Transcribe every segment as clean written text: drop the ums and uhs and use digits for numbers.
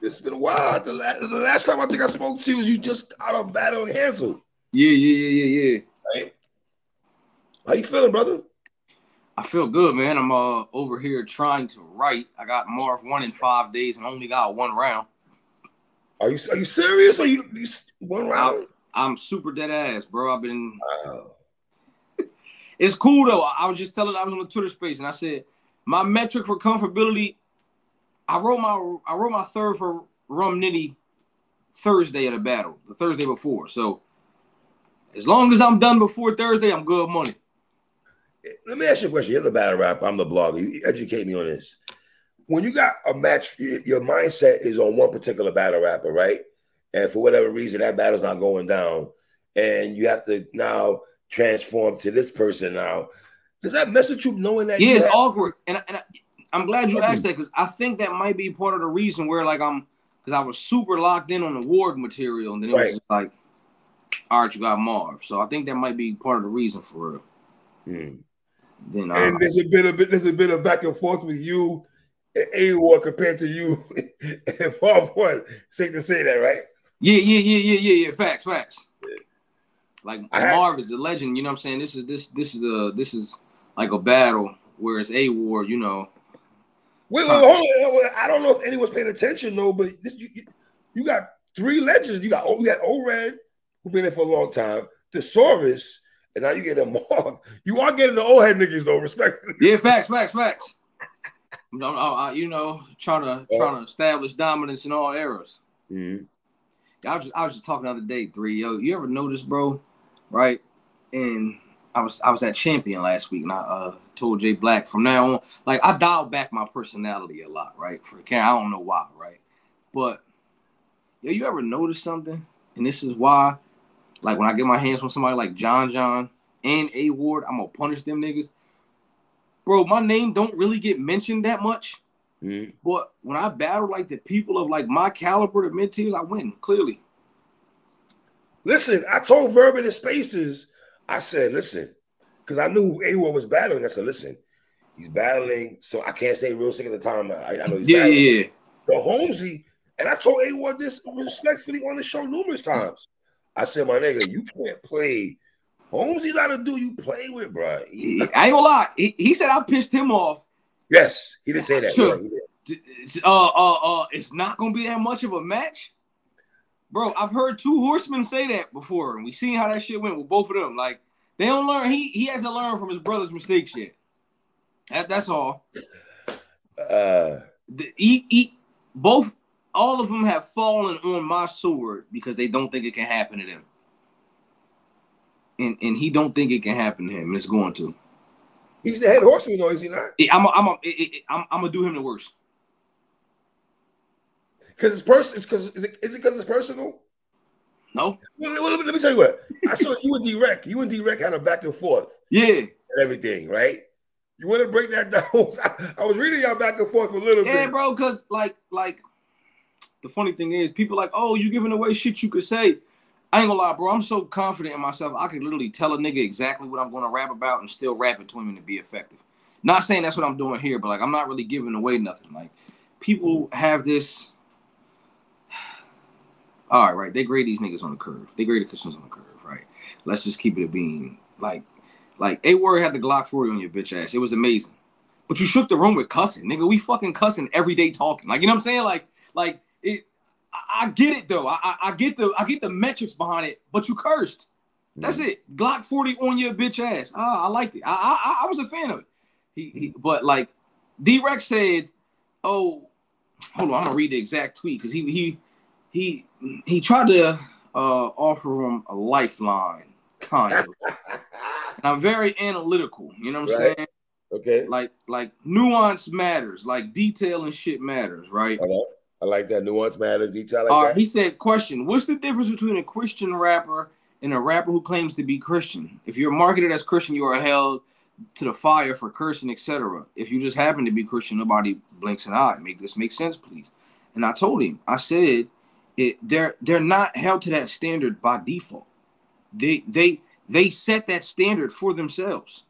It's been a while. The last time I think I spoke to you was you just out of Battle and Hansel. Yeah. Right? How you feeling, brother? I feel good, man. I'm over here trying to write. I got Marvwon in 5 days and only got one round. Are you serious? Are you one round? I'm super dead ass, bro. I've been. Wow. It's cool though. I was on the Twitter space and I said my metric for comfortability. I wrote my third for Rum Nitty Thursday of the battle, the Thursday before. So as long as I'm done before Thursday, I'm good money. Let me ask you a question. You're the battle rapper. I'm the blogger. You educate me on this. When you got a match, your mindset is on one particular battle rapper, right? And for whatever reason, that battle's not going down, and you have to now transform to this person now. Does that mess with you knowing that? Yeah, it's awkward. And I'm glad you asked that because I think that might be part of the reason where like because I was super locked in on the Ward material, and then it was just like, all right, you got Marv. So I think that might be part of the reason for real. Then, and there's a bit of back and forth with you and A-Ward compared to you and Marvwon. Safe to say that, right? Yeah. Facts. Yeah. Like Marv is a legend. You know what I'm saying? This is like a battle, whereas A-Ward, you know. Wait, hold on. I don't know if anyone's paying attention though, but you got three legends. You got O-Red, who's been there for a long time, Thesaurus, and now you get a Marv. You are getting the old head niggas though, respectfully. Yeah, facts. You know, trying to establish dominance in all eras. I was just talking the other day, yo. You ever notice, bro? Right? And I was at Champion last week, and I told Jay Black from now on, like I dialed back my personality a lot, right? For I don't know why, right? But yo, you ever notice something? And this is why, like when I get my hands on somebody like John and A-Ward, I'm gonna punish them niggas. Bro, my name don't really get mentioned that much. But when I battle like the people of like my caliber, the mid-tiers, I win, clearly. Listen, I told Verb in the spaces, I said, listen, because I knew A-Ward was battling. I said, listen, he's battling, so I can't say real sick at the time. I know he's battling. Yeah. But Holmzie, and I told A-Ward this respectfully on the show numerous times. I said, my nigga, you can't play. Holmzie's not a dude you play with, bro. I ain't gonna lie. He said I pissed him off. Yes, he didn't say that. Sure. It's not gonna be that much of a match, bro. I've heard two horsemen say that before, and we seen how that shit went with both of them. Like they don't learn. He hasn't learned from his brother's mistakes yet. That's all. All of them have fallen on my sword because they don't think it can happen to them. And he don't think it can happen to him. And it's going to. He's the head horseman, though, is he not? I'm gonna do him the worst. Because it's personal. Is it because it's personal? No. Well, let me tell you what. I saw you and D-Rec. You and D-Rec had a back and forth. Yeah. And everything, right? You want to break that down? I was reading y'all back and forth a little bit. Yeah, bro. Because like the funny thing is, people like, oh, you giving away shit you could say. I ain't gonna lie, bro. I'm so confident in myself. I could literally tell a nigga exactly what I'm gonna rap about and still rap it to him and it be effective. Not saying that's what I'm doing here, but like I'm not really giving away nothing. Like people have this. All right. They grade these niggas on the curve. They grade the Christians on the curve, right? Let's just keep it a bean. Like A-Word had the Glock 40 on your bitch ass. It was amazing. But you shook the room with cussing, nigga. We fucking cussing every day talking. Like, you know what I'm saying? Like it. I get it though. I get the metrics behind it, but you cursed. That's it. Glock 40 on your bitch ass. I liked it. I was a fan of it. But like D-Rec said, oh, hold on, I'm gonna read the exact tweet because he tried to offer him a lifeline, kind of. And I'm very analytical. You know what I'm saying? Okay. Like nuance matters. Like detail and shit matters, right? I like that. Nuance matters, detail. All right, he said, question, what's the difference between a Christian rapper and a rapper who claims to be Christian? If you're marketed as Christian, you are held to the fire for cursing, etc. If you just happen to be Christian, nobody blinks an eye. Make this make sense, please. And I told him, I said, they're not held to that standard by default. They set that standard for themselves.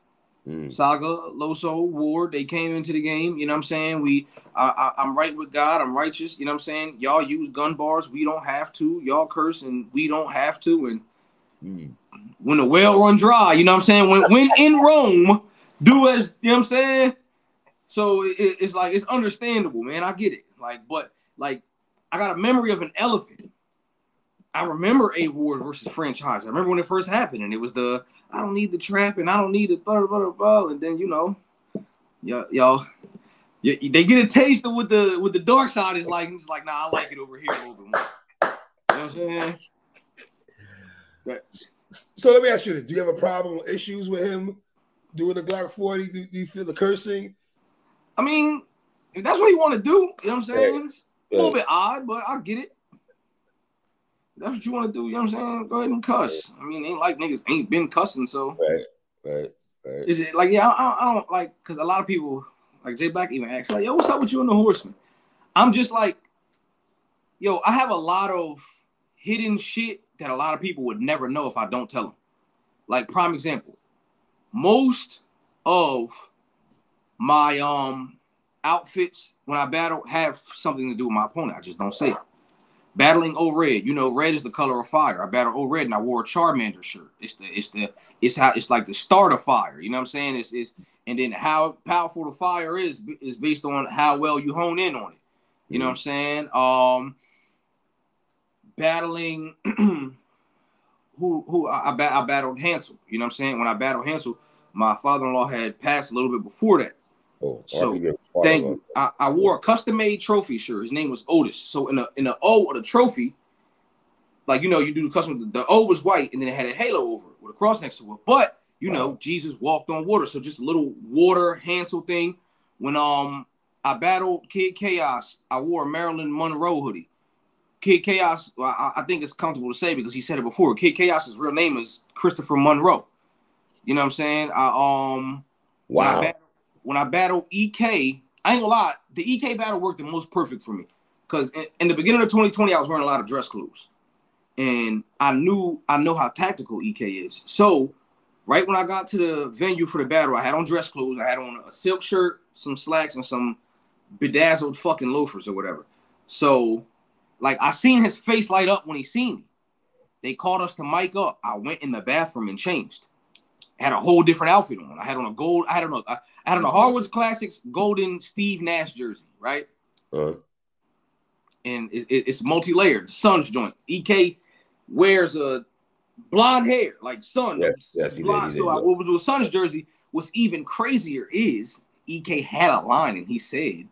Saga, Loso, Ward, they came into the game. You know what I'm saying? I'm right with God. I'm righteous. You know what I'm saying? Y'all use gun bars. We don't have to. Y'all curse and we don't have to. And when the well run dry, you know what I'm saying? When in Rome, do as, you know what I'm saying? So it's like, it's understandable, man. I get it. But I got a memory of an elephant. I remember A Ward versus franchise. I remember when it first happened, and it was I don't need the trap, and I don't need the blah, blah, blah. And then, y'all, they get a taste of what the dark side is like. And it's like, nah, I like it over here a little bit more. You know what I'm saying? But, so let me ask you this. Do you have a problem, issues with him doing the Glock 40? Do you feel the cursing? I mean, if that's what you want to do, you know what I'm saying? It's a little bit odd, but I get it. If that's what you want to do, you know what I'm saying? Go ahead and cuss. I mean, ain't like niggas ain't been cussing, so. Right. Is it like, yeah, I don't like, because a lot of people, like Jay Black even asked, like, yo, what's up with you and the Horseman? I'm just like, yo, I have a lot of hidden shit that a lot of people would never know if I don't tell them. Like, prime example, most of my outfits when I battle have something to do with my opponent. I just don't say it. Battling O-Red, red is the color of fire. I battled O-Red and I wore a Charmander shirt. It's like the start of fire. You know what I'm saying? It's and then how powerful the fire is based on how well you hone in on it. You know what I'm saying? Battling I battled Hansel. You know what I'm saying? When I battled Hansel, my father-in-law had passed a little bit before that. So thank you. I wore a custom-made trophy shirt. His name was Otis. So in the O of the trophy, like you do the custom. The O was white, and then it had a halo over it with a cross next to it. But Jesus walked on water, so just a little water Hansel thing. When I battled Kid Chaos, I wore a Marilyn Monroe hoodie. Kid Chaos, I think it's comfortable to say because he said it before. Kid Chaos's real name is Christopher Monroe. You know what I'm saying? Wow. When I battled EK, I ain't gonna lie, the EK battle worked the most perfect for me. Because in the beginning of 2020, I was wearing a lot of dress clothes. And I know how tactical EK is. So, right when I got to the venue for the battle, I had on dress clothes. I had on a silk shirt, some slacks, and some bedazzled fucking loafers or whatever. So, like, I seen his face light up when he seen me. They called us to mic up. I went in the bathroom and changed. I had a whole different outfit on. I had on a Hardwoods Classics golden Steve Nash jersey, right? And it's multi-layered, Sun's joint. EK wears a blonde hair, like Sun. Yes, blonde. So what was with Sun's jersey, what's even crazier is EK had a line and he said,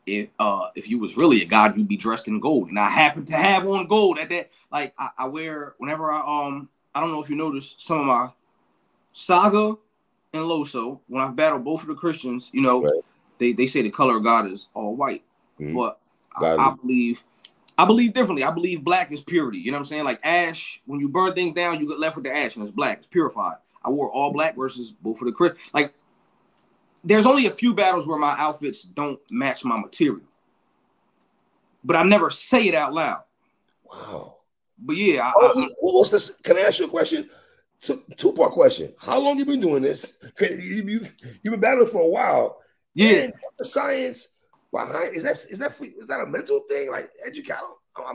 if you was really a god, you'd be dressed in gold. And I happen to have on gold at that. Like I wear whenever I don't know if you noticed some of my Saga and Loso, when I've battled both of the Christians, they say the color of God is all white. But I believe differently. I believe black is purity. You know what I'm saying? Like ash, when you burn things down, you get left with the ash and it's black. It's purified. I wore all black versus both of the Christians. Like there's only a few battles where my outfits don't match my material. But I never say it out loud. Wow. But yeah. What's this? Can I ask you a question? So, two-part question. How long you been doing this? You've been battling for a while. Yeah. And what's the science behind? Is that a mental thing? Like educated?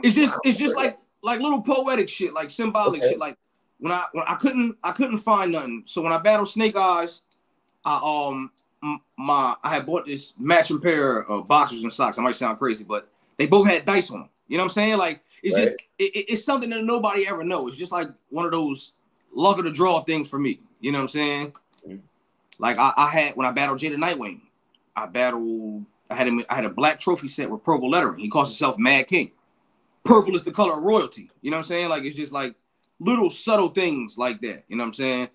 It's just like little poetic shit, like symbolic shit. Like when I couldn't find nothing. So when I battled Snake Eyes, I had bought this matching pair of boxers and socks. I might sound crazy, but they both had dice on them. You know what I'm saying? Like it's just it's something that nobody ever knows. It's just like one of those luck of the draw things for me. You know what I'm saying? Like I had when I battled Jada Nightwing, I had a black trophy set with purple lettering. He calls himself Mad King. Purple is the color of royalty. You know what I'm saying? Like it's just like little subtle things like that. You know what I'm saying?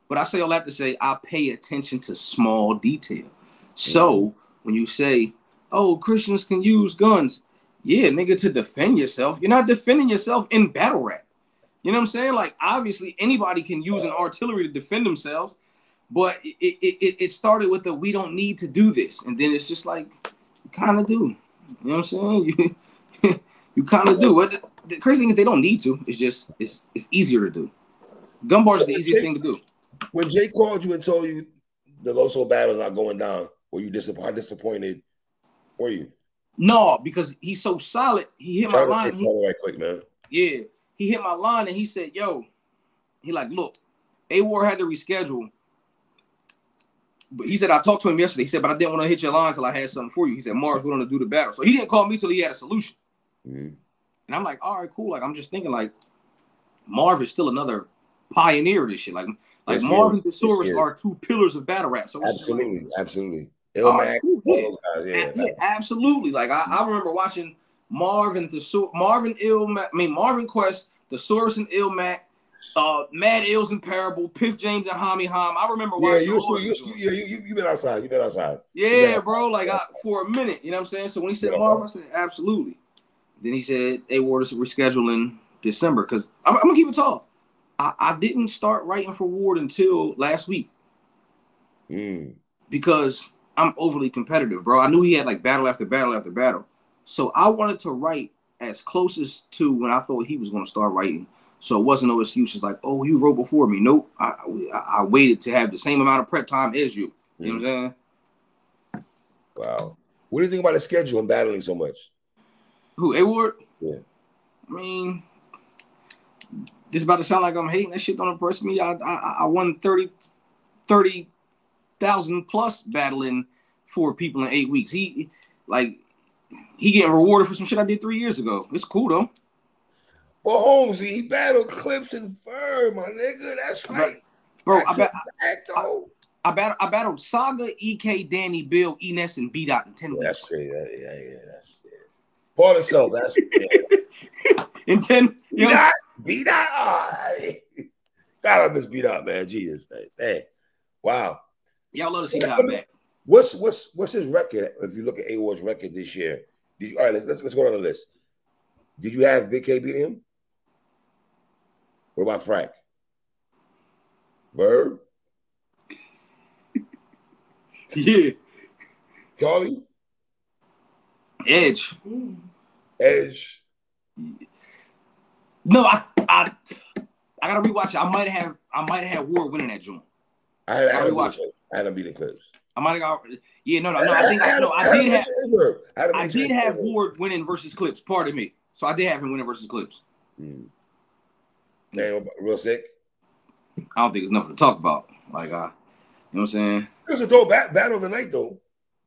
But I say all that to say I pay attention to small detail. So when you say, oh, Christians can use guns, yeah, nigga, to defend yourself. You're not defending yourself in battle rap. You know what I'm saying? Like, obviously, anybody can use an artillery to defend themselves, but it started with we don't need to do this. And then it's just like, you kind of do. You know what I'm saying? You kind of do. But the crazy thing is they don't need to. It's just, it's easier to do. Gun bars is the easiest thing to do. When Jay called you and told you the Loso battle's not going down? Were you disappointed? Were you? No, because he's so solid. He hit my line. Right quick, man. Yeah, he hit my line and he said, "Yo," he like, "Look, A-War had to reschedule." But he said, I talked to him yesterday. He said, but I didn't want to hit your line until I had something for you. He said, Mars willing to do the battle. So he didn't call me till he had a solution. And I'm like, all right, cool. Like, I'm just thinking, like, Marv is still another pioneer of this shit. Like yes, Marv and Thesaurus are two pillars of battle rap. So absolutely, like, absolutely. Right, cool. Yeah, absolutely. Like, I remember watching Marvin Quest, Thesaurus and Illmac, Mad Ills and Parable, Piff James and Hami Ham. I remember watching. You been outside. You been outside. Yeah, bro. Like for a minute, you know what I'm saying. So when he said Marv, I said absolutely. Then he said A-War is rescheduling December because I'm gonna keep it tall. I didn't start writing for Ward until last week because I'm overly competitive, bro. I knew he had like battle after battle after battle, so I wanted to write as closest to when I thought he was gonna start writing. So it wasn't no excuses like, oh, you wrote before me. Nope. I waited to have the same amount of prep time as you. You know what I'm saying? Wow. What do you think about the schedule and battling so much? Who, A-Ward? Yeah. I mean, this is about to sound like I'm hating. That shit don't impress me. I won 30,000 plus battling 4 people in 8 weeks. He getting rewarded for some shit I did 3 years ago. It's cool though. Well, Holmzie, he battled Clips and Fur, my nigga. That's like, bro. I battled Saga, EK, Danny, Bill, Enes, and B-Dot in 10 weeks. That's crazy. That's Paul himself. That's in 10. B-Dot. God, I miss B-Dot, man. Jesus, man. Wow. Y'all love to see B-Dot back. What's his record? If you look at A-Ward's record this year, all right, let's go down the list. Did you have Big K beat him? What about Frank? Bird? Yeah. Charlie? Edge. No, I gotta rewatch it. I might have had Ward winning that joint. I gotta rewatch it. I had him beating Clips. I might have got. Yeah, no. I did have Ward winning versus Clips. Pardon me. So I did have him winning versus Clips. Real sick. I don't think it's nothing to talk about. Like, you know what I'm saying? It was a dope battle of the night, though.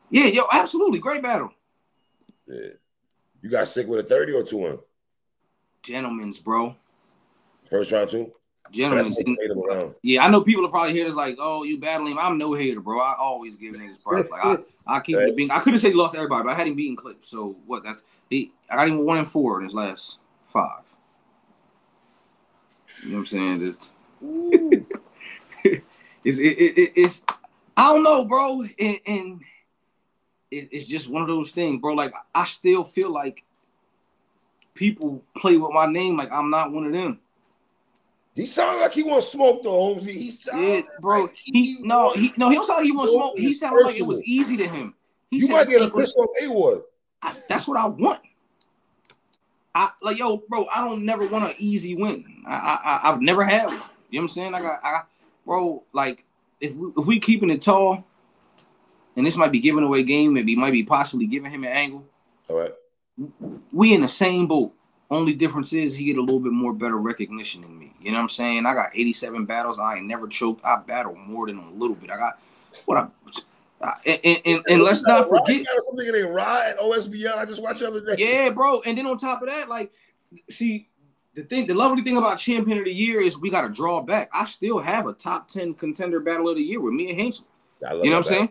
Yeah, yo, absolutely. Great battle. Yeah. You got sick with a 30 or 2-1? Gentlemen's, bro. First round, 2? Gentlemen's. Yeah, I know people are probably here that's like, oh, you battling him. I'm no hater, bro. I always give niggas props. Like, I keep it being. I could have said he lost to everybody, but I had him beating Clips. So, what? I got him 1-4 in his last 5. You know what I'm saying? It's I don't know, bro. And it's just one of those things, bro. Like, I still feel like people play with my name like I'm not one of them. He sounded like he want smoke, though, Holmzie. He sounded bro. Like he don't sound like he want smoke. He sounded like it was easy to him. You might get a pistol off A-Ward. That's what I want. Like, yo, bro, I don't never want an easy win. I've never had one. You know what I'm saying? Bro, like, if we keeping it tall, and this might be giving away game, maybe might be possibly giving him an angle. All right. We in the same boat. Only difference is he get a little bit more better recognition than me. You know what I'm saying? I got 87 battles. I ain't never choked. I battle more than a little bit. I got and let's not forget something in a ride at OSBL. I just watched the other day. Yeah, bro. And then on top of that, like, see, the lovely thing about Champion of the Year is we got to draw back. I still have a top 10 contender battle of the year with me and Hansel. You know what I'm saying?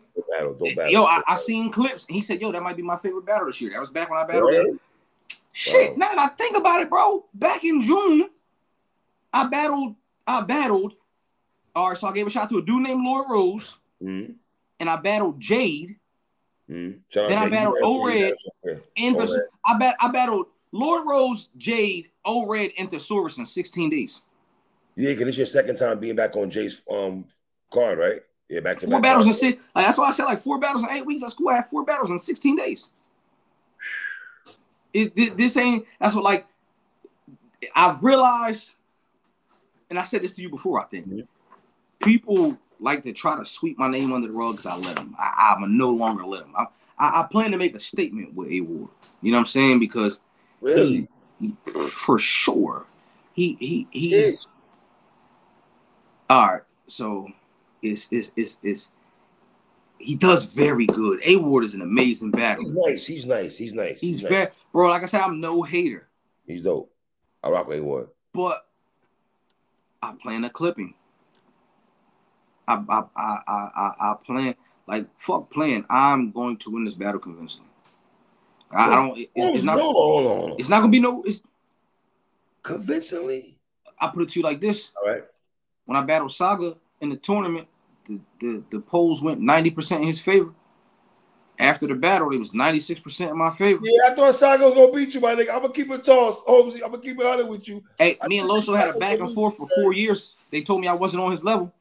Yo, I seen clips and he said, yo, that might be my favorite battle this year. That was back when I battled. Yeah. Shit, now that I think about it, bro, back in June, I battled. All right, so I gave a shot to a dude named Lord Rose, and I battled Jade. Then I battled O-Red, I battled Lord Rose, Jade, O-Red, and Thesaurus in 16 days. Yeah, because it's your second time being back on Jade's card, right? Yeah, back to 4 battles in 6. Like, that's why I said like 4 battles in 8 weeks. That's cool. I had 4 battles in 16 days. This ain't. That's what, like, I've realized, and I said this to you before. I think people like to try to sweep my name under the rug because I let him. I'm no longer let him. I plan to make a statement with A Ward. You know what I'm saying? Because Really, he for sure. He all right. So it's he does very good. A Ward is an amazing battler. He's nice. He's very bro. Like I said, I'm no hater. He's dope. I rock with A Ward. But I plan to clip him. I plan like fuck playing. I'm going to win this battle convincingly. I don't. It's not. Hold on. It's not gonna be no. It's convincingly. I put it to you like this. All right. When I battled Saga in the tournament, the polls went 90% in his favor. After the battle, it was 96% in my favor. Yeah, I thought Saga was gonna beat you, my nigga. I'm gonna keep it tossed. Holmzie, I'm gonna keep it honest with you. Hey, me and Loso had a back and forth for 4 years. They told me I wasn't on his level.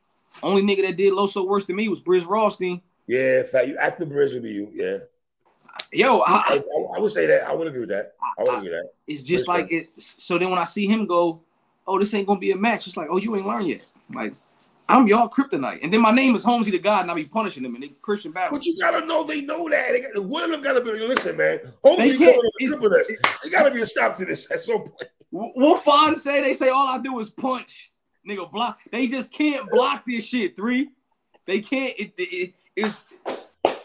Only nigga that did Loso worse than me was Briz Rothstein. Yeah, in fact, you after Briz would be you. Yeah. Yo, I would say that. I would agree with that. I would agree with that. It's just Briz like it. So then when I see him go, oh, this ain't gonna be a match. It's like, oh, you ain't learned yet. Like, I'm y'all kryptonite. And then my name is Holmzie the God, and I be punishing them in the Christian battle. But you gotta know they know that. One of them gotta be, listen, man. Holmzie, there gotta be a stop to this at some point. What Fawn say? They say all I do is punch. Nigga, block. They just can't block this shit, 3. They can't. It's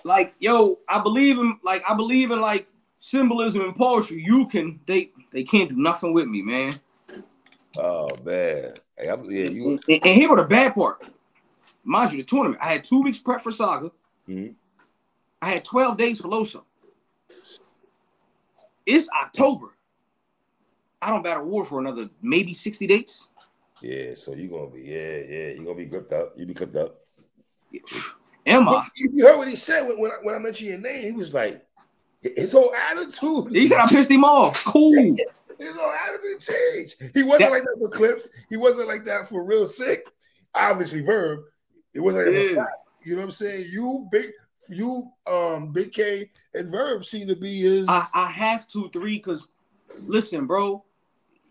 like, yo, I believe in like symbolism and poetry. They can't do nothing with me, man. Oh man. Hey, and here was the bad part. Mind you, the tournament. I had 2 weeks prep for Saga. Mm-hmm. I had 12 days for Loso. It's October. I don't battle War for another maybe 60 days. Yeah, so you're gonna be you're gonna be gripped up. You be clipped up. Am I? You heard what he said when I mentioned your name. He was like, his whole attitude. He said I pissed him off. Cool. His whole attitude changed. He wasn't like that for clips. He wasn't like that for real sick. Obviously, Verb. It wasn't like that for fact. You know what I'm saying? Big K and Verb seem to be his. I have to 3 because listen, bro.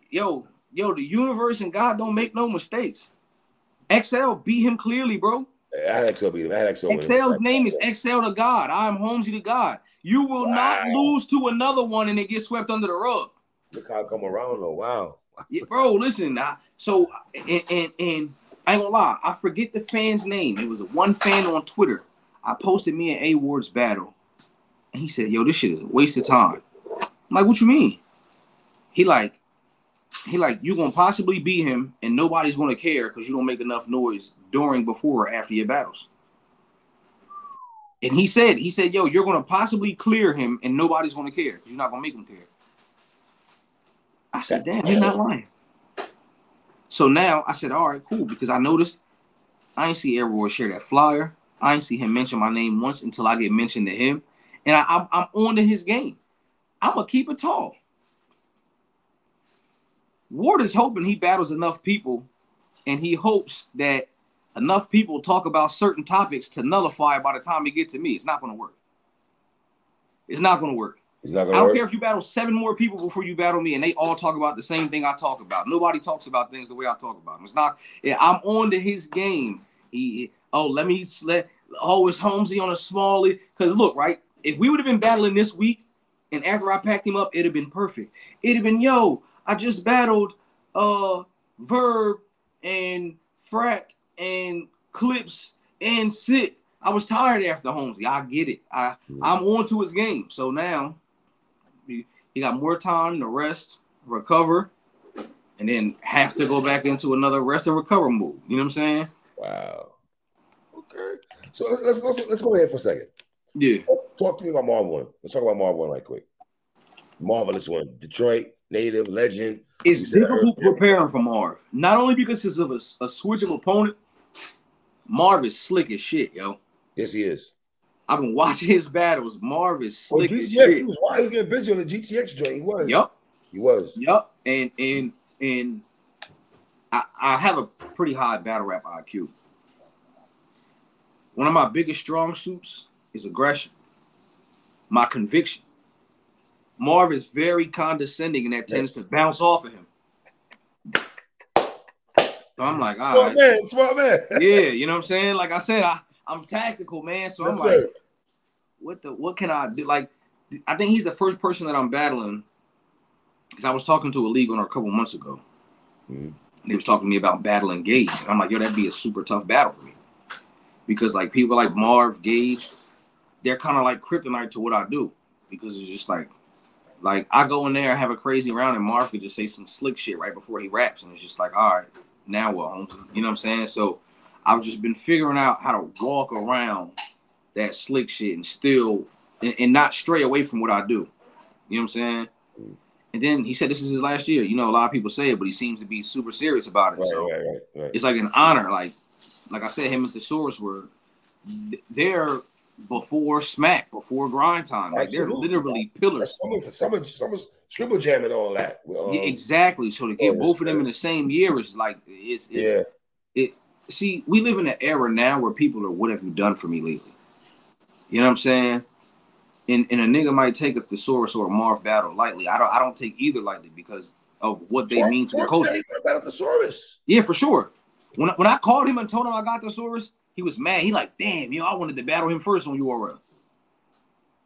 Yo, the universe and God don't make no mistakes. XL beat him clearly, bro. I had XL beat him. XL's name is XL the God. I am Holmzie the God. You will not lose to another one and it gets swept under the rug. Look how I come around though. Wow. Yeah, bro, listen. And I ain't gonna lie, I forget the fan's name. It was one fan on Twitter. I posted me and A Ward's battle. And he said, yo, this shit is a waste of time. I'm like, what you mean? He like, you gonna possibly beat him and nobody's gonna care because you don't make enough noise during, before, or after your battles. And he said, yo, you're gonna possibly clear him and nobody's gonna care because you're not gonna make him care. I said, damn, he's not lying. So now I said, all right, cool, because I noticed I ain't see Airboy share that flyer. I ain't see him mention my name once until I get mentioned to him. And I'm on to his game. I'm gonna keep it tall. Ward is hoping he battles enough people, and he hopes that enough people talk about certain topics to nullify it by the time he gets to me. It's not going to work. It's not going to work. I don't care if you battle 7 more people before you battle me, and they all talk about the same thing I talk about. Nobody talks about things the way I talk about them. It's not. I'm on to his game. It's Holmzie on a small league. Because look, right? If we would have been battling this week, and after I packed him up, it'd have been perfect. It'd have been, yo, I just battled Verb and Frack and Clips and Sick. I was tired after Holmzie. I get it. I'm on to his game. So now he got more time to rest, recover, and then have to go back into another rest and recover move. You know what I'm saying? Wow. Okay. So let's go ahead for a second. Yeah. Talk to me about Marvwon. Let's talk about Marvwon right quick. Marvelous one. Detroit native legend. It's difficult preparing for Marv. Not only because it's of a switch of opponent. Marv is slick as shit, yo. Yes, he is. I've been watching his battles. Marv is slick as shit. He was getting busy on the GTX joint. He was. Yup. He was. Yup. And I have a pretty high battle rap IQ. One of my biggest strong suits is aggression. My conviction. Marv is very condescending, and that tends to bounce off of him. So I'm like, all Smart right. man, smart man. Yeah, you know what I'm saying? Like I said, I'm tactical, man. So Yes, I'm like, sir. what can I do? Like, I think he's the first person that I'm battling. Because I was talking to a league owner a couple months ago. And he was talking to me about battling Gage. And I'm like, yo, that'd be a super tough battle for me. Because like people like Marv, Gage, they're kind of like kryptonite to what I do. Because it's just like I go in there and have a crazy round and Marv could just say some slick shit right before he raps. And it's just like, all right, now what, Holmzie? You know what I'm saying? So I've just been figuring out how to walk around that slick shit and still, and not stray away from what I do. You know what I'm saying? And then he said this is his last year. You know, a lot of people say it, but he seems to be super serious about it. Right, so right. It's like an honor. Like I said, him and Thesaurus were they're before Smack, before Grind Time. Like they're literally pillars. Someone's scribble jamming all that. Yeah, exactly. So to get both of them in the same year is like it. See, we live in an era now where people are, what have you done for me lately? You know what I'm saying? And a nigga might take a Thesaurus or a Marv battle lightly. I don't take either lightly because of what they mean to the culture. About Thesaurus. Yeah, for sure. When I called him and told him I got Thesaurus, he was mad. He like, damn, yo, I wanted to battle him first on URL.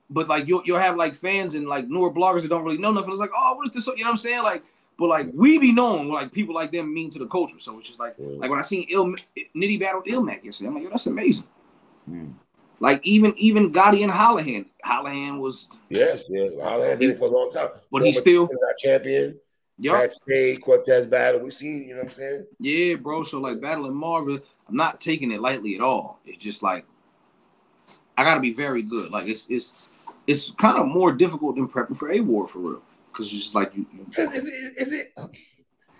But like you'll have like fans and like newer bloggers that don't really know nothing. It's like, oh, what is this? You know what I'm saying? Like, but like we be knowing like people like them mean to the culture. So it's just like when I seen Nitty battle Ilmac yesterday, I'm like, yo, that's amazing. Like even Gotti and Hollahan was Hollahan did it for a long time. But he still our champion. Yep. State Cortez battle. We seen, you know what I'm saying? Yeah, bro. So like battling Marvin, I'm not taking it lightly at all. It's just like I gotta be very good. Like it's kind of more difficult than prepping for a war for real. Cause it's just like you is it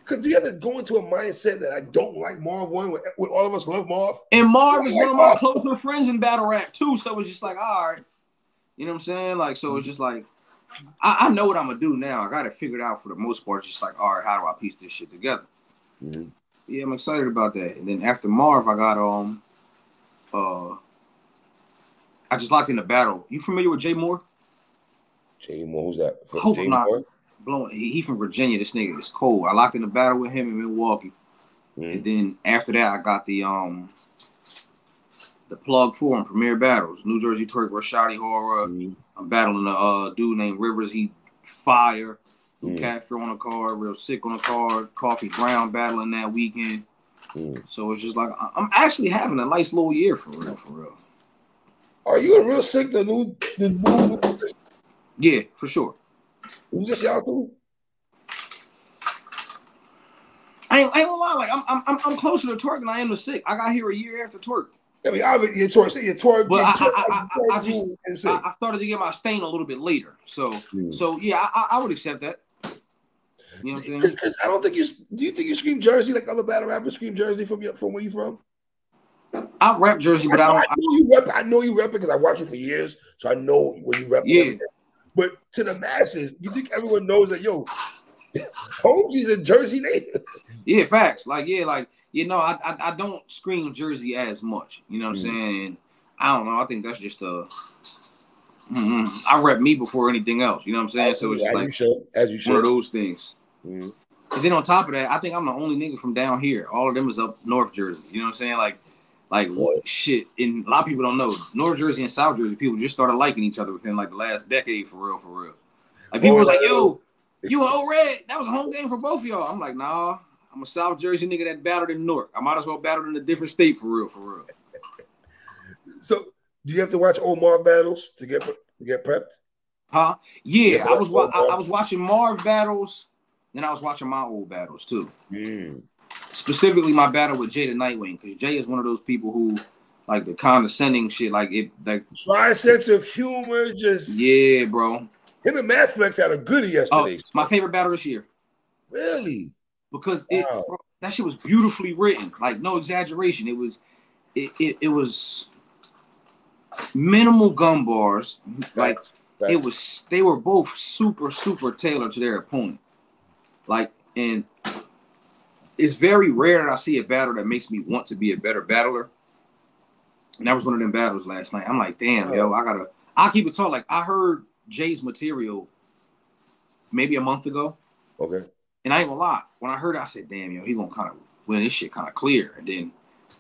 because do you have to go into a mindset that I don't like Marvwon when all of us love Marv? And Marv is one of my closer friends in battle rap too. So it's just like, all right. You know what I'm saying? Like, so it's just like I know what I'm gonna do now. I got it figured out for the most part. It's just like, all right, how do I piece this shit together? Yeah, I'm excited about that. And then after Marv, I got I just locked in the battle. You familiar with Jay Moore? Jay Moore, who's that? Hope I'm not blowing. He from Virginia. This nigga is cold. I locked in the battle with him in Milwaukee. And then after that, I got the plug for him, Premier Battles, New Jersey Twerk, Rashadi Horror. I'm battling a dude named Rivers. He fire. Lou Castro on the card, Real Sick on the card, Coffee Brown battling that weekend. So it's just like I'm actually having a nice little year for real. Are you a Real Sick? The new Yeah, for sure. Who's this y'all too? I ain't gonna lie, like I'm closer to Twerk than I am to Sick. I got here a year after Twerk. I mean, you're Twerk. But I started to get my stain a little bit later. So yeah, I would accept that. You know what I'm saying? I don't think do you think you scream Jersey like other battle rappers scream Jersey from where you from? I rap Jersey, but I know you rep it because I watch it for years, so I know when you rep. Yeah. But to the masses, you think everyone knows that Holmzie's a Jersey native? Yeah, facts. Like I don't scream Jersey as much. You know what I'm saying? And I don't know. I think that's just I rep me before anything else. You know what I'm saying? So it's just as you should. One of those things. And then on top of that, I think I'm the only nigga from down here. All of them is up North Jersey. You know what I'm saying? Like shit. And a lot of people don't know North Jersey and South Jersey. People just started liking each other within like the last decade for real. Like people was like, yo, you an old red? That was a home game for both of y'all. I'm like, nah. I'm a South Jersey nigga that battled in Newark. I might as well battle in a different state for real. So do you have to watch old Marv battles to get prepped? Huh? Yeah, I was watching Marv battles, then I was watching my old battles too. Specifically my battle with Jay the Nightwing, because Jay is one of those people who like the condescending shit, like dry sense of humor, just yeah, bro. Him and Mad Flex had a goodie yesterday. My favorite battle this year. Really? Because bro, that shit was beautifully written, like no exaggeration. It was minimal gun bars, like they were both super tailored to their opponent, like, and it's very rare that I see a battle that makes me want to be a better battler. And that was one of them battles last night. I'm like, damn, yo, I'll keep it tall. Like I heard Jay's material maybe a month ago. Okay. And I ain't gonna lie, when I heard it, I said, damn, yo, he gonna kind of when this shit kind of clear. And then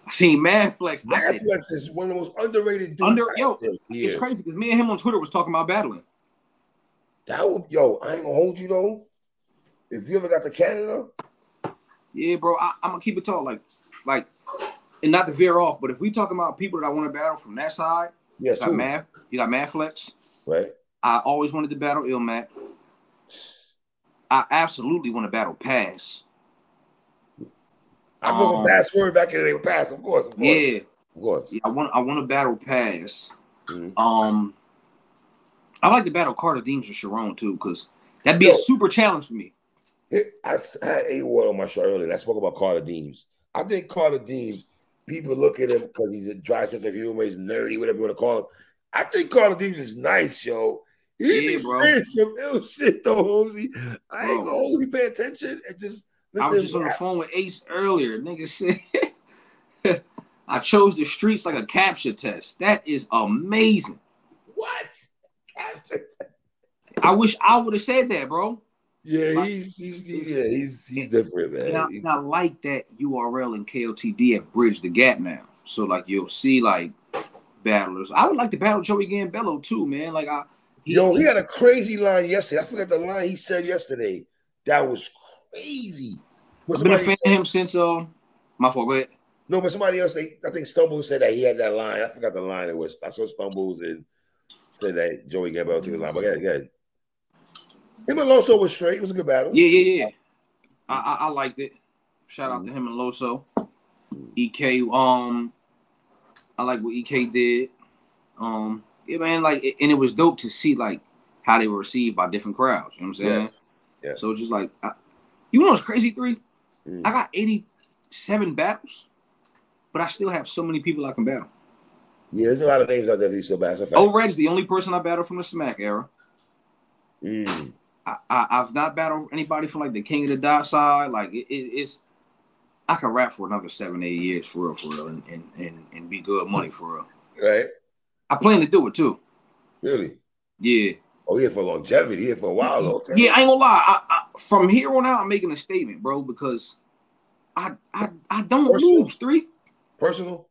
I seen Mad Flex. Mad Flex is one of the most underrated dudes. It's crazy because me and him on Twitter was talking about battling. I ain't gonna hold you though. If you ever got to Canada, yeah, bro, I'm gonna keep it tall, like, and not to veer off, but if we talking about people that I want to battle from that side, yes, you got Mad Flex, right? I always wanted to battle Illmac. I absolutely want to battle Pass. I remember Password back in the day with Pass, of course. Yeah, of course. Yeah, I want to battle Pass. Mm-hmm. I like to battle Carter Deems or Sharon too, because that'd be a super challenge for me. I had A-Ward on my show earlier. I spoke about Carter Deems. I think Carter Deems, people look at him because he's a dry sense of humor, he's nerdy, whatever you want to call him. I think Carter Deems is nice, yo. He be saying some ill shit though, Holmzie. I ain't gonna hold you, pay attention and just listen. I was just on the phone with Ace earlier. Nigga said I chose the streets like a capture test. That is amazing. What? Capture test? I wish I would have said that, bro. Yeah, like, he's different, man. And I like that URL and KOTD have bridged the gap now. So like you'll see like battlers. I would like to battle Joey Gambello too, man. Like he had a crazy line yesterday. I forgot the line he said yesterday. That was crazy. I've been a fan of him since my fault. Go ahead. No, but somebody else, I think Stumbles said that he had that line. I forgot the line it was. I saw Stumbles and said that Joey Gambello took the line. But good. Him and Loso was straight. It was a good battle. Yeah. I liked it. Shout out to him and Loso. EK, I like what EK did. Yeah, man, like, and it was dope to see like how they were received by different crowds. You know what I'm saying? Yeah. So it's just like, you know what's crazy, 3? I got 87 battles, but I still have so many people I can battle. Yeah, there's a lot of names out there that still battle. O-Red's the only person I battled from the Smack era. I've not battled anybody from like the King of the Dot side. Like it's, I can rap for another 7-8 years for real, and be good money for real. Right. I plan to do it too. Really? Yeah. Oh, here for longevity, here for a while. Okay. Yeah, I ain't gonna lie. I from here on out, I'm making a statement, bro, because I don't lose 3. Personal?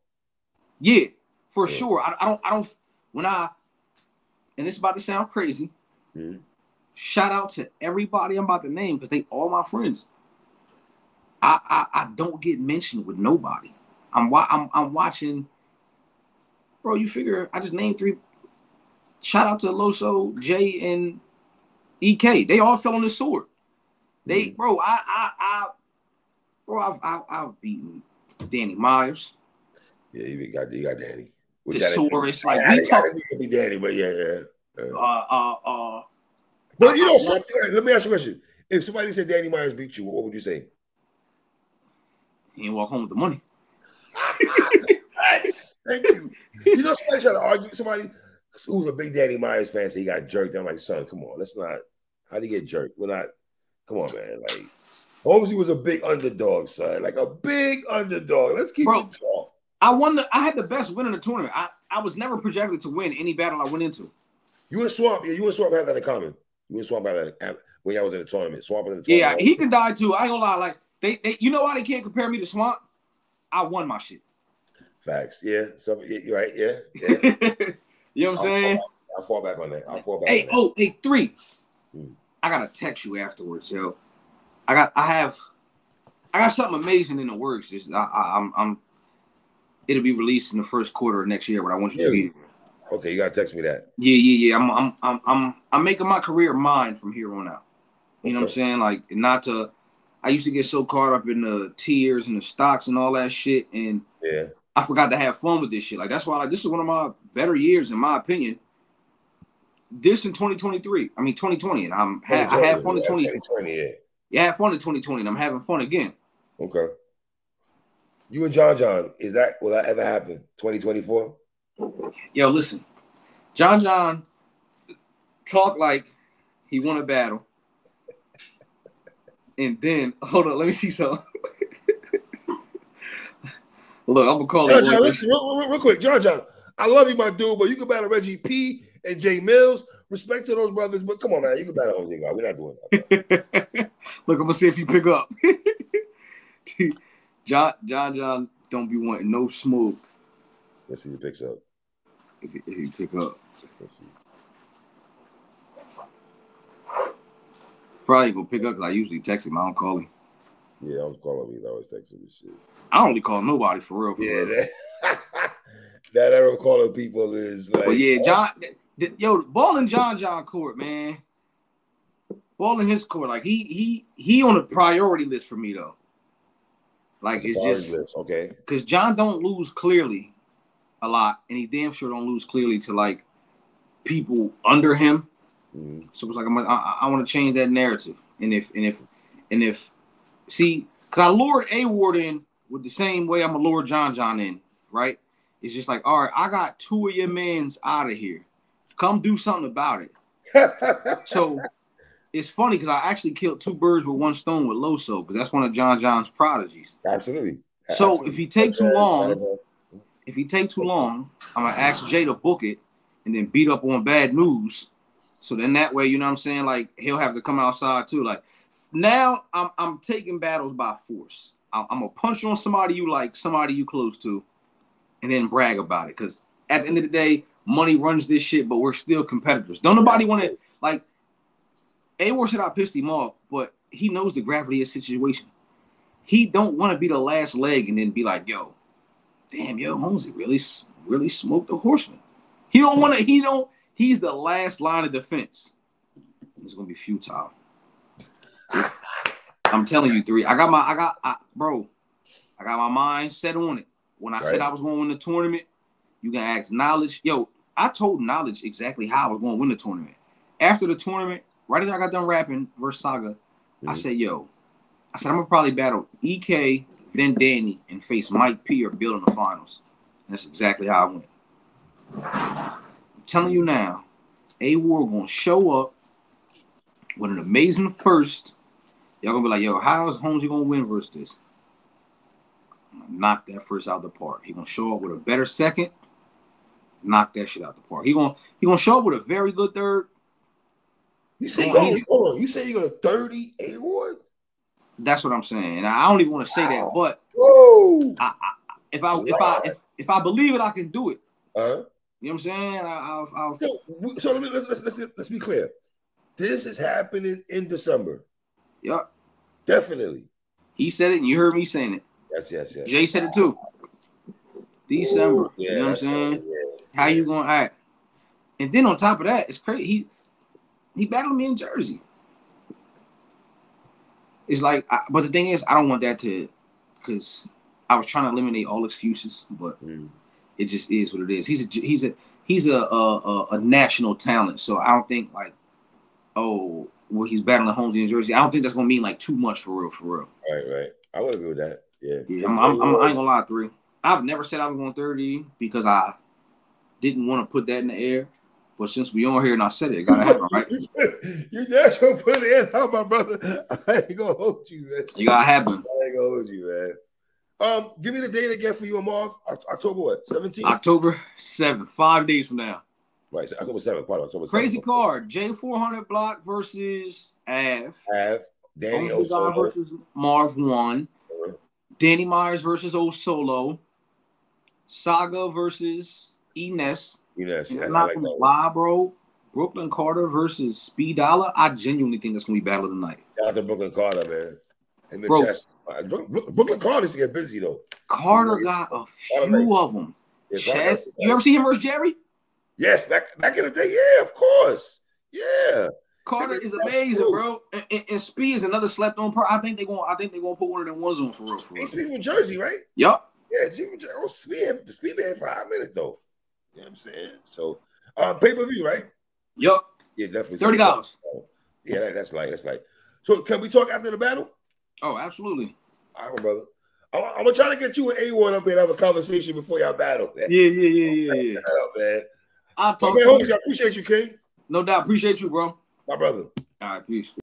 Yeah, for sure. I don't when I, and it's about to sound crazy. Shout out to everybody I'm about to name because they all my friends. I don't get mentioned with nobody. I'm watching, bro. You figure I just named 3. Shout out to Loso, Jay, and EK. They all fell on the sword. They, bro. I've beaten Danny Myers. Yeah, you got Danny. Thesaurus, like we talk. Be Danny, but yeah. But you know something. Let me ask you a question. If somebody said Danny Myers beat you, what would you say? He didn't walk home with the money. Thank you. You know, somebody trying to argue with somebody who's a big Danny Myers fan, so he got jerked. I'm like, son, come on, let's not. How do you get jerked? We're not. Come on, man. Like, Holmzie was a big underdog, son. Like a big underdog. Let's keep it tall. I had the best win in the tournament. I was never projected to win any battle I went into. You and Swamp, you and Swamp had that in common. You and Swamp had that when y'all was in the tournament. Swamp was in the tournament. Yeah, he can die too. I ain't gonna lie. Like they you know why they can't compare me to Swamp? I won my shit. Facts. Yeah. So you're right. Yeah. You know what I'm saying? I'll fall back on that. Hey, 3. I gotta text you afterwards, yo. I got something amazing in the works. I'm it'll be released in the first quarter of next year, but I want you to be there. Okay, you gotta text me that. Yeah. I'm making my career mine from here on out. You know what I'm saying? Like, not to. I used to get so caught up in the tiers and the stocks and all that shit, and I forgot to have fun with this shit. Like, that's why, like, this is one of my better years, in my opinion. This in 2023. I mean 2020, and I had fun in 2020. Yeah, I had fun in 2020, and I'm having fun again. Okay. You and John, will that ever happen? 2024? Yo, listen. John talk like he won a battle. And then, hold on, let me see something. Look, I'm gonna call it. John, listen, real quick. John, I love you, my dude, but you can battle Reggie P and Jay Mills. Respect to those brothers, but come on, man. You can battle Jose God. We're not doing that. Look, I'm gonna see if you pick up. John don't be wanting no smoke. Let's see if he picks up. If he pick up. Let's see. Probably gonna pick up because I usually text him. I don't call him. Yeah, I was calling me. I was texting me shit. I don't really call nobody for real. That ever calling people is like. But yeah, ball in John court, man. Ball in his court, like he on the priority list for me though. Like it's just list. Okay, because John don't lose clearly a lot, and he damn sure don't lose clearly to like people under him. Mm-hmm. So it's like I want to change that narrative, and if see, because I lured A Ward in with the same way I'm gonna lure John in, right? It's just like, all right, I got 2 of your mans out of here. Come do something about it. So it's funny because I actually killed 2 birds with 1 stone with Loso because that's one of John's prodigies. Absolutely. So if he take too long, I'm gonna ask Jay to book it and then beat up on Bad News. So then that way, you know what I'm saying? Like he'll have to come outside too. Like now I'm taking battles by force. I'm gonna punch on somebody you like, somebody you close to, and then brag about it. Because at the end of the day, money runs this shit, but we're still competitors. Don't nobody want to like. A-War said I pissed him off, but he knows the gravity of the situation. He don't want to be the last leg and then be like, yo, damn, yo, Holmzie really smoked the horseman. He don't want to, he's the last line of defense. It's going to be futile. I'm telling you, 3. I got my mind set on it. When I said I was going to win the tournament, you can ask Knowledge. Yo, I told Knowledge exactly how I was going to win the tournament. After the tournament, right after I got done rapping versus Saga, I said, I'm going to probably battle EK, then Danny, and face Mike P or Bill in the finals. And that's exactly how I went. I'm telling you now, A-War going to show up with an amazing first. Y'all going to be like, yo, how is Holmzie going to win versus this? I'm going to knock that first out the park. He going to show up with a better second, knock that shit out the park. He going to show up with a very good third. You say you're gonna 30 A-Ward? That's what I'm saying. And I don't even want to say that, but if I believe it, I can do it. You know what I'm saying? So let's be clear. This is happening in December. Yep. Definitely. He said it and you heard me saying it. Yes. Jay said it too. December. You know what I'm saying? How you gonna act? And then on top of that, it's crazy. He battled me in Jersey. It's like, but the thing is, I don't want that to, because I was trying to eliminate all excuses, but it just is what it is. He's a national talent, so I don't think like, he's battling Holmzie in Jersey. I don't think that's gonna mean like too much for real. Right. I would agree with that. Yeah. I ain't gonna lie, 3. I've never said I was going 30 because I didn't want to put that in the air. But since we on here and I said it gotta happen, right? You just gonna put it in, my brother. I ain't gonna hold you, man. You gotta happen. I ain't gonna hold you, man. Give me the date again for you and Marv. October what? 17th? October 7th, 5 days from now. Right, so October 7th. Pardon, October 7th. Crazy card. J400 block versus Av. Danny O versus Marvwon. Danny Myers versus O Solo. Saga versus Ines. I'm not gonna lie, bro. Brooklyn Carter versus Speed Dollar. I genuinely think that's gonna be battle of the night. Shout out to Brooklyn Carter, man. Brooklyn Carter's to get busy though. Carter got a few of them. Chess. You ever see him versus Jerry? Yes, back in the day. Yeah, of course. Yeah. Carter is amazing, bro. And Speed is another slept on part. I think they're gonna put one of them ones on for real. He's from Jersey, right? Yup. Yeah, Speed been for a hot minute though. You know what I'm saying? So, pay-per-view, right? Yup. Yeah, definitely. $30. Yeah, that's like. So, can we talk after the battle? Oh, absolutely. All right, brother. I'm gonna try to get you an A1 up here and have a conversation before y'all battle, man. Yeah. Man. I'll talk to you. I appreciate you, King. No doubt. Appreciate you, bro. My brother. All right, peace.